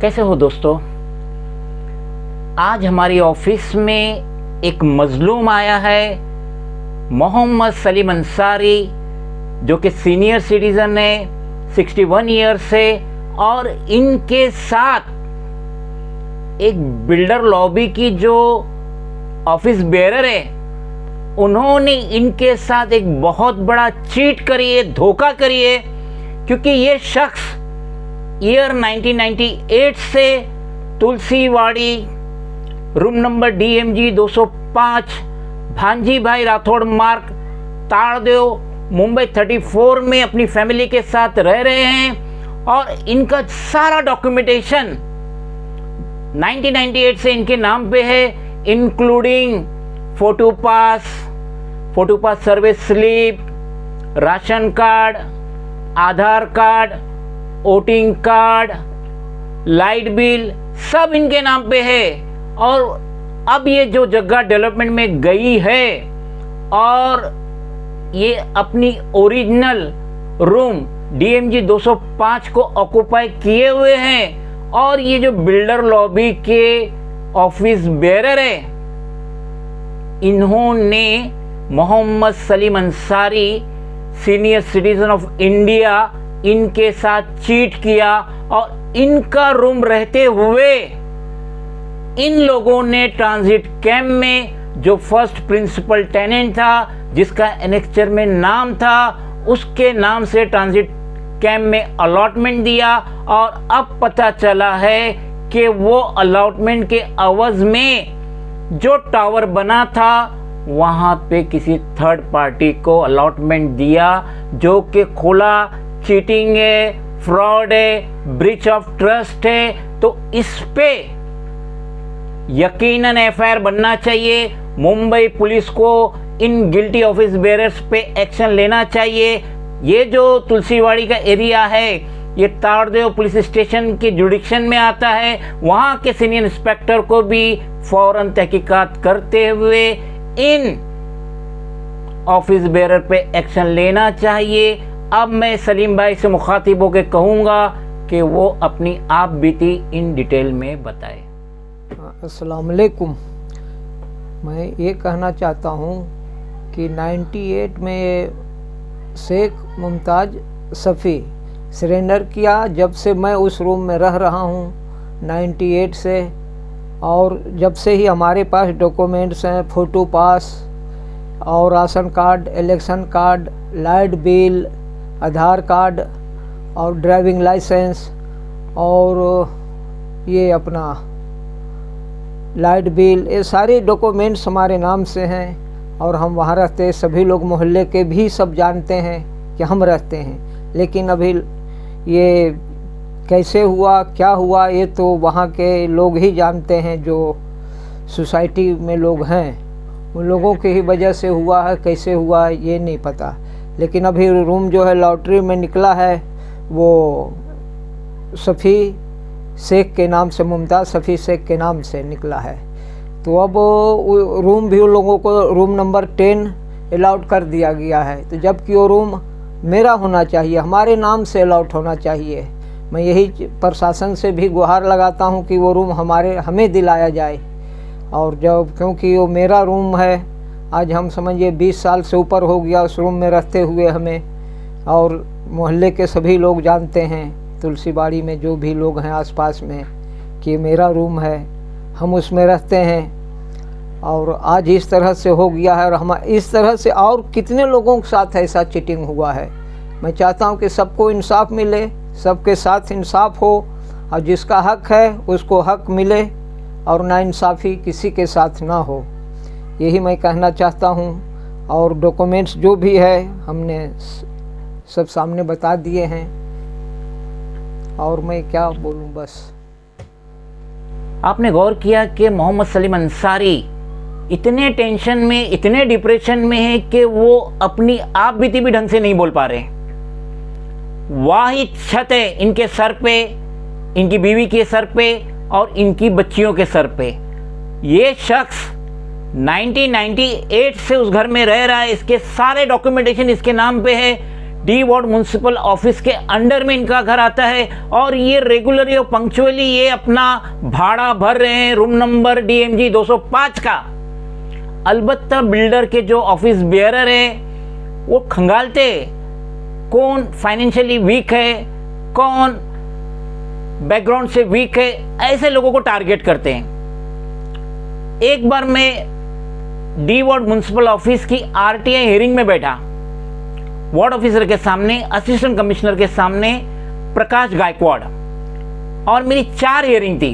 कैसे हो दोस्तों। आज हमारी ऑफिस में एक मजलूम आया है, मोहम्मद सलीम अंसारी, जो कि सीनियर सिटीजन है, 61 ईयर्स से, और इनके साथ एक बिल्डर लॉबी की जो ऑफिस बेरर है, उन्होंने इनके साथ एक बहुत बड़ा चीट करी है, धोखा करी है, क्योंकि ये शख्स ईयर 1998 से तुलसीवाड़ी रूम नंबर DMG 205 भांजी भाई राठौड़ मार्ग ताड़देव मुंबई 34 में अपनी फैमिली के साथ रह रहे हैं। और इनका सारा डॉक्यूमेंटेशन 1998 से इनके नाम पे है, including photo pass service slip, ration card, Aadhaar card, voting card, light bill, सब इनके नाम पे है। और अब ये जो जगह डेवलपमेंट में गई है और ये अपनी ओरिजिनल रूम DMG 205 को ऑक्युपाई किए हुए हैं। और ये जो बिल्डर लॉबी के ऑफिस बेरर है, इन्होंने Mohammad Salim Ansari, senior citizen of India, इनके साथ चीट किया। और इनका रूम रहते हुए इन लोगों ने ट्रांजिट कैंप में जो फर्स्ट प्रिंसिपल टेनेंट था, जिसका एनेक्चर में नाम था, उसके नाम से ट्रांजिट कैंप में अलॉटमेंट दिया। और अब पता चला है कि वो अलॉटमेंट के अवज में जो टावर बना था, वहां पे किसी थर्ड पार्टी को अलॉटमेंट दिया, जो कि खुला चीटिंग है, फ्रॉड है, ब्रीच ऑफ ट्रस्ट है। तो इस पे यकीनन FIR बनना चाहिए। मुंबई पुलिस को इन गिल्टी ऑफिस बेरर्स पे एक्शन लेना चाहिए। ये जो तुलसीवाड़ी का एरिया है, ये ताड़देव पुलिस स्टेशन के जुडिक्शन में आता है। वहां के सीनियर इंस्पेक्टर को भी फौरन तहकीकात करते हुए इन ऑफिस बेरर पे एक्शन लेना चाहिए। अब मैं सलीम भाई से मुखातिब होकर कहूँगा कि वो अपनी आप बीती इन डिटेल में बताए। अस्सलाम वालेकुम। मैं ये कहना चाहता हूँ कि 98 में शेख मुमताज़ सफ़ी सरेंडर किया, जब से मैं उस रूम में रह रहा हूँ 98 से। और जब से ही हमारे पास डॉक्यूमेंट्स हैं, फ़ोटो पास और ration card, election card, light bill, Aadhaar card और ड्राइविंग लाइसेंस, और ये अपना लाइट बिल, ये सारे डॉक्यूमेंट्स हमारे नाम से हैं। और हम वहाँ रहते हैं, सभी लोग मोहल्ले के भी सब जानते हैं कि हम रहते हैं। लेकिन अभी ये कैसे हुआ, क्या हुआ, ये तो वहाँ के लोग ही जानते हैं, जो सोसाइटी में लोग हैं, उन लोगों की ही वजह से हुआ है। कैसे हुआ ये नहीं पता। लेकिन अभी रूम जो है लॉटरी में निकला है, वो सफ़ी शेख के नाम से, मुमताज़ सफ़ी शेख के नाम से निकला है। तो अब रूम भी उन लोगों को रूम नंबर 10 अलाउट कर दिया गया है। तो जबकि वो रूम मेरा होना चाहिए, हमारे नाम से अलाउट होना चाहिए। मैं यही प्रशासन से भी गुहार लगाता हूँ कि वो रूम हमें दिलाया जाए। और जब क्योंकि वो मेरा रूम है, आज हम समझिए 20 साल से ऊपर हो गया उस रूम में रहते हुए हमें। और मोहल्ले के सभी लोग जानते हैं, तुलसीबाड़ी में जो भी लोग हैं आसपास में, कि मेरा रूम है, हम उसमें रहते हैं। और आज इस तरह से हो गया है। और हम इस तरह से और कितने लोगों के साथ ऐसा चीटिंग हुआ है। मैं चाहता हूं कि सबको इंसाफ मिले, सबके साथ इंसाफ हो, और जिसका हक है उसको हक मिले, और नाइंसाफ़ी किसी के साथ ना हो। यही मैं कहना चाहता हूं। और डॉक्यूमेंट्स जो भी है हमने सब सामने बता दिए हैं, और मैं क्या बोलूं बस। आपने गौर किया कि मोहम्मद सलीम अंसारी इतने टेंशन में, इतने डिप्रेशन में है कि वो अपनी आप बीती भी ढंग से नहीं बोल पा रहे। वाही छत है इनके सर पे, इनकी बीवी के सर पे और इनकी बच्चियों के सर पे। ये शख्स 1998 से उस घर में रह रहा है, इसके सारे डॉक्यूमेंटेशन इसके नाम पे है। डी वार्ड म्युनिसिपल ऑफिस के अंडर में इनका घर आता है और ये रेगुलरली और पंक्चुअली ये अपना भाड़ा भर रहे हैं रूम नंबर DMG 205 का। अलबत्ता बिल्डर के जो ऑफिस बेयरर है वो खंगालते कौन फाइनेंशियली वीक है, कौन बैकग्राउंड से वीक है, ऐसे लोगों को टारगेट करते हैं। एक बार मैं डी वार्ड म्युनिसिपल ऑफिस की RTI हियरिंग में बैठा, वार्ड ऑफिसर के सामने, असिस्टेंट कमिश्नर के सामने प्रकाश गायकवाड़, और मेरी 4 हियरिंग थी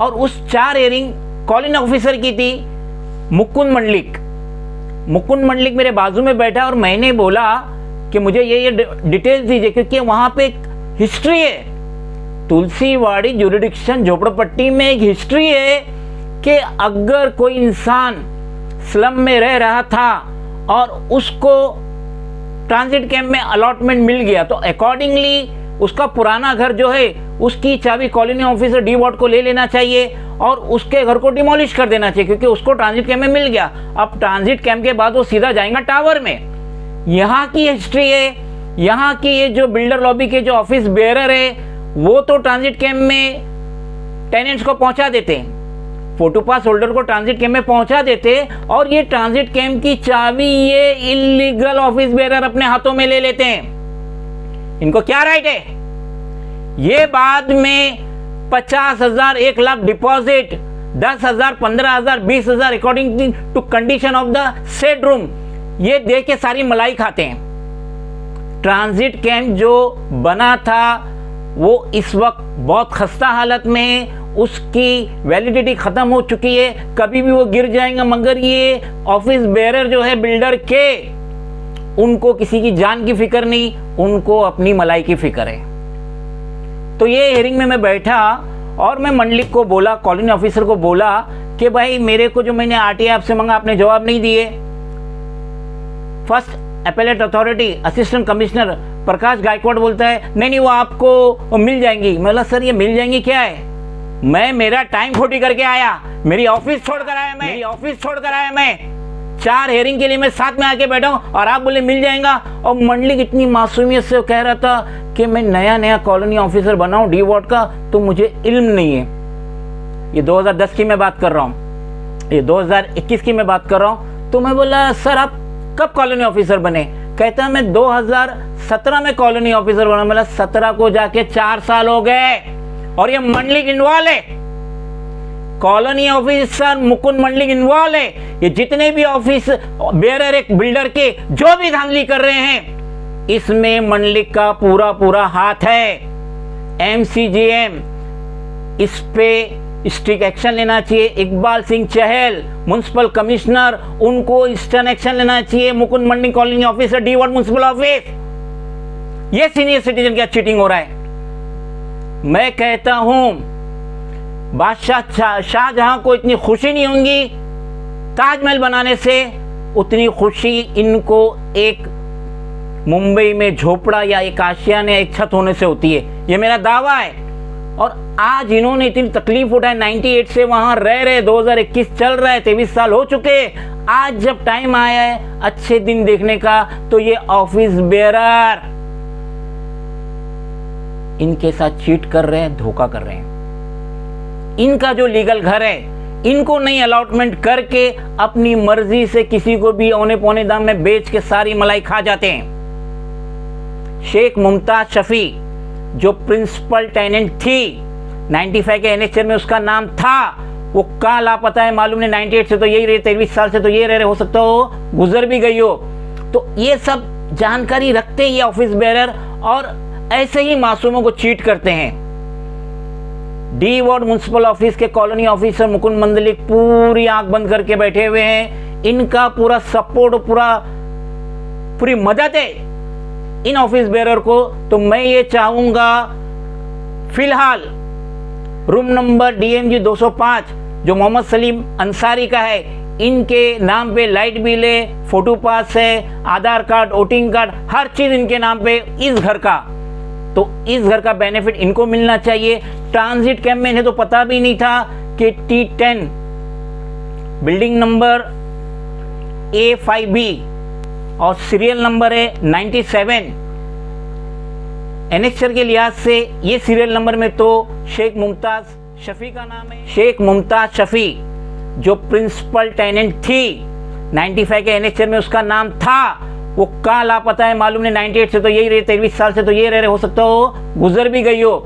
और उस 4 हियरिंग कॉलोनी ऑफिसर की थी मुकुंद मंडलिक। मुकुंद मंडलिक मेरे बाजू में बैठा और मैंने बोला कि मुझे ये डिटेल्स दीजिए, क्योंकि वहां पे एक हिस्ट्री है, तुलसीवाड़ी जुरिडिक्शन झोपड़पट्टी में एक हिस्ट्री है कि अगर कोई इंसान स्लम में रह रहा था और उसको ट्रांजिट कैंप में अलॉटमेंट मिल गया तो अकॉर्डिंगली उसका पुराना घर जो है उसकी चाबी कॉलोनी ऑफिसर डी वार्ड को ले लेना चाहिए और उसके घर को डिमोलिश कर देना चाहिए, क्योंकि उसको ट्रांजिट कैंप में मिल गया। अब ट्रांजिट कैंप के बाद वो सीधा जाएगा टावर में। यहाँ की हिस्ट्री है, यहाँ की ये जो बिल्डर लॉबी के जो ऑफिस बेयरर है वो तो ट्रांजिट कैंप में टेनेंट्स को पहुंचा देते हैं, फोटो पास होल्डर को ट्रांजिट कैंप में पहुंचा देते, और ये ट्रांजिट कैंप की चाबी ये इलीगल ऑफिस बेयरर अपने हाथों में ले लेते हैं। इनको क्या राइट है? ये बाद में 50,000, 1 lakh deposit, 10,000, 15,000, 20,000 according to condition of the said room, ये दे के सारी मलाई खाते हैं। ट्रांजिट कैंप जो बना था वो इस वक्त बहुत खस्ता हालत में है, उसकी वैलिडिटी खत्म हो चुकी है, कभी भी वो गिर जाएगा। मगर ये ऑफिस बेयरर जो है बिल्डर के, उनको किसी की जान की फिक्र नहीं, उनको अपनी मलाई की फिक्र है। तो ये हियरिंग में मैं बैठा और मैं मंडलिक को बोला, कॉलोनी ऑफिसर को बोला कि भाई मेरे को जो मैंने RTI आपसे मांगा आपने जवाब नहीं दिए। First appellate authority assistant commissioner Prakash Gaikwad बोलता है नहीं वो आपको मिल जाएंगी। मैं बोला सर ये मिल जाएंगी क्या है, मैं मेरा टाइम खोटी करके आया, मेरी ऑफिस छोड़कर आया मैं 4 हियरिंग के लिए मैं साथ में आके बैठा हूं और आप बोले मिल जाएगा। और मंडलिक इतनी मासूमियत से कह रहा था कि मैं नया कॉलोनी ऑफिसर बना हूं डी वार्ड का, तो मुझे इल्म नहीं है। ये 2010 की मैं बात कर रहा हूं, ये 2021 की मैं बात कर रहा हूं। तो मैं बोला सर आप कब कॉलोनी ऑफिसर बने? कहता मैं 2017 में कॉलोनी ऑफिसर बना। मतलब 17 को जाके 4 साल हो गए और ये मंडलिक इन्वॉल्व है, colony officer Mukund Mandlik involve है। ये जितने भी ऑफिस बेयरर एक बिल्डर के जो भी धांधली कर रहे हैं इसमें मंडलिक का पूरा हाथ है। MCGM इस पे स्ट्रिक्ट एक्शन लेना चाहिए। इकबाल सिंह चहल म्युनिसिपल कमिश्नर, उनको स्टर्न एक्शन लेना चाहिए। Mukund Mandlik colony officer D ward municipal office, ये सीनियर सिटीजन क्या चीटिंग हो रहा है। मैं कहता हूं बादशाह शाहजहां को इतनी खुशी नहीं होंगी ताजमहल बनाने से, उतनी खुशी इनको एक मुंबई में झोपड़ा या एक आशियाना या एक छत होने से होती है। ये मेरा दावा है। और आज इन्होंने इतनी तकलीफ उठाई, 98 से वहां रह रहे, 2021 चल रहा है, 23 साल हो चुके। आज जब टाइम आया है अच्छे दिन देखने का तो ये ऑफिस बेयरर इनके साथ चीट कर रहे हैं, धोखा कर रहे हैं। इनका जो लीगल घर है इनको नहीं अलॉटमेंट करके अपनी मर्जी से किसी को भी औने पौने दाम में बेच के सारी मलाई खा जाते हैं। शेख मुमताज शफी जो प्रिंसिपल टेनेंट थी 95 के एनेक्चर में उसका नाम था, वो कहाँ लापता है मालूम नहीं। 98 से तो यही रहे, 23 साल से तो ये रह रहे, हो सकता हो गुजर भी गई हो। तो ये सब जानकारी रखते ही ऑफिस बेयरर और ऐसे ही मासूमों को चीट करते हैं। डी वार्ड म्युनिसिपल ऑफिस के कॉलोनी ऑफिसर मुकुंद मंडलिक पूरी आंख बंद करके बैठे हुए हैं। इनका पूरा सपोर्ट, पूरी मदद है इन ऑफिस बेयरर को। तो मैं ये चाहूंगा फिलहाल रूम नंबर DMG 205 जो मोहम्मद सलीम अंसारी का है, इनके नाम पे लाइट बिल है, फोटो पास है, आधार कार्ड, वोटिंग कार्ड, हर चीज इनके नाम पे इस घर का। तो इस घर का बेनिफिट इनको मिलना चाहिए। ट्रांजिट कैंप में इन्हें तो पता भी नहीं था कि T10 बिल्डिंग नंबर A5B और सीरियल नंबर है 97 एनेक्चर के लिहाज से ये सीरियल नंबर में तो शेख मुमताज शफी का नाम है। शेख मुमताज शफी जो प्रिंसिपल टेनेंट थी 95 के एनेक्चर में, उसका नाम था, वो कहाँ लापता है मालूम नहीं। 98 से तो यही रहे, 23 साल से तो ये रहे, हो सकता हो गुजर भी गई हो।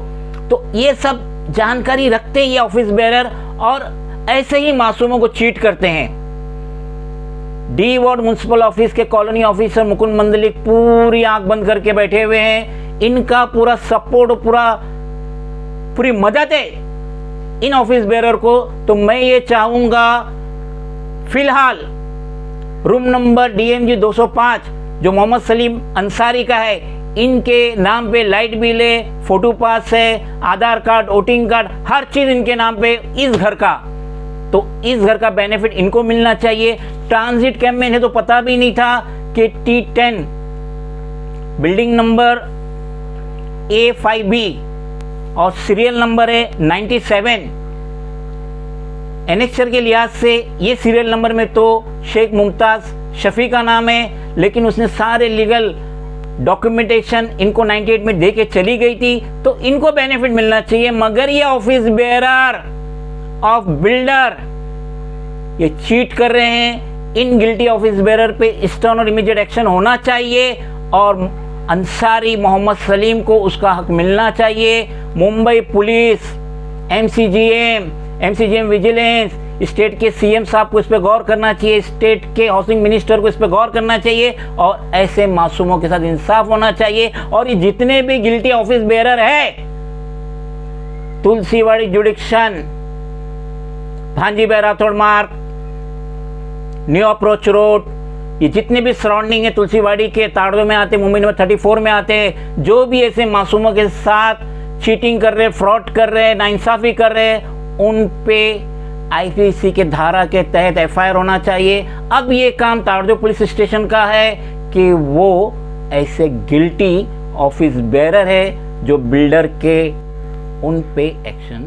तो ये सब जानकारी रखते हैं ये ऑफिस बेरर, और ऐसे ही मासूमों को चीट करते हैं। डी वार्ड म्युनिसिपल ऑफिस के कॉलोनी ऑफिसर मुकुंद मंडलिक पूरी आंख बंद करके बैठे हुए हैं। इनका पूरा सपोर्ट, पूरी मदद है इन ऑफिस बेरर को। तो मैं ये चाहूंगा, फिलहाल रूम नंबर DMG 205 जो मोहम्मद सलीम अंसारी का है, इनके नाम पे लाइट बिल है, फोटो पास है, आधार कार्ड, वोटिंग कार्ड, हर चीज इनके नाम पे इस घर का। तो इस घर का बेनिफिट इनको मिलना चाहिए। ट्रांजिट कैंप में इन्हें तो पता भी नहीं था कि T10 बिल्डिंग नंबर A5B और सीरियल नंबर है 97। एनेक्चर के लिहाज से ये सीरियल नंबर में तो शेख मुमताज शफी का नाम है, लेकिन उसने सारे लीगल डॉक्यूमेंटेशन इनको 98 में दे के चली गई थी, तो इनको बेनिफिट मिलना चाहिए। मगर ये ऑफिस बेरर ऑफ बिल्डर ये चीट कर रहे हैं। इन गिल्टी ऑफिस बेरर पे स्टर्न और इमीडिएट एक्शन होना चाहिए, और अंसारी मोहम्मद सलीम को उसका हक मिलना चाहिए। Mumbai police, MCGM vigilance, state के CM साहब को इस पर गौर करना चाहिए, स्टेट के हाउसिंग मिनिस्टर को इस पर गौर करना चाहिए, और ऐसे मासूमों के साथ इंसाफ होना चाहिए। और ये जितने भी गिल्टी ऑफिस बेरर है, तुलसीवाड़ी जुडिक्शन, भांजी राठौड़ मार्ग, न्यू अप्रोच रोड, ये जितने भी सराउंडिंग है तुलसीवाड़ी के, ताड़वे में आते, मुंबई नंबर 34 में आते हैं, जो भी ऐसे मासूमों के साथ चीटिंग कर रहे, फ्रॉड कर रहे, नाइंसाफी कर रहे, उन पे IPC के धारा के तहत FIR होना चाहिए। अब ये काम ताड़वे पुलिस स्टेशन का है कि वो ऐसे गिल्टी ऑफिस बेरर है जो बिल्डर के, उन पे एक्शन